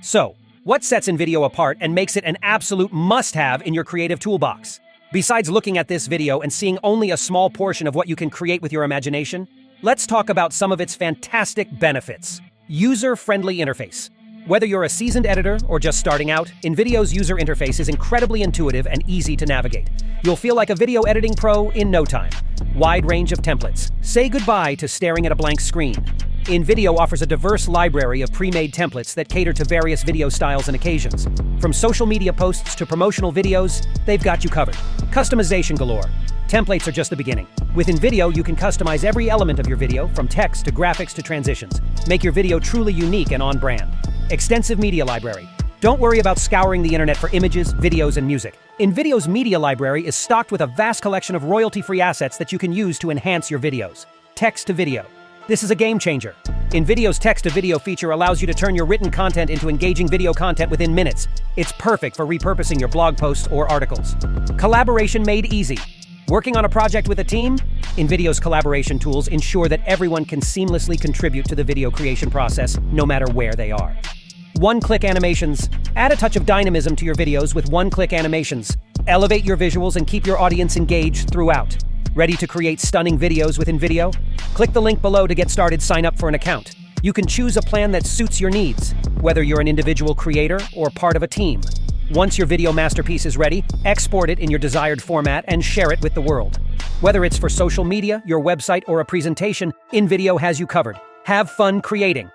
So, what sets InVideo apart and makes it an absolute must-have in your creative toolbox? Besides looking at this video and seeing only a small portion of what you can create with your imagination, let's talk about some of its fantastic benefits. User-friendly interface. Whether you're a seasoned editor or just starting out, InVideo's user interface is incredibly intuitive and easy to navigate. You'll feel like a video editing pro in no time. Wide range of templates. Say goodbye to staring at a blank screen. InVideo offers a diverse library of pre-made templates that cater to various video styles and occasions. From social media posts to promotional videos, they've got you covered. Customization galore. Templates are just the beginning. With InVideo, you can customize every element of your video, from text to graphics to transitions. Make your video truly unique and on-brand. Extensive media library. Don't worry about scouring the internet for images, videos, and music. InVideo's media library is stocked with a vast collection of royalty-free assets that you can use to enhance your videos. Text to video. This is a game changer. InVideo's text-to-video feature allows you to turn your written content into engaging video content within minutes. It's perfect for repurposing your blog posts or articles. Collaboration made easy. Working on a project with a team? InVideo's collaboration tools ensure that everyone can seamlessly contribute to the video creation process, no matter where they are. One-click animations. Add a touch of dynamism to your videos with one-click animations. Elevate your visuals and keep your audience engaged throughout. Ready to create stunning videos with InVideo? Click the link below to get started. Sign up for an account. You can choose a plan that suits your needs, whether you're an individual creator or part of a team. Once your video masterpiece is ready, export it in your desired format and share it with the world. Whether it's for social media, your website, or a presentation, InVideo has you covered. Have fun creating.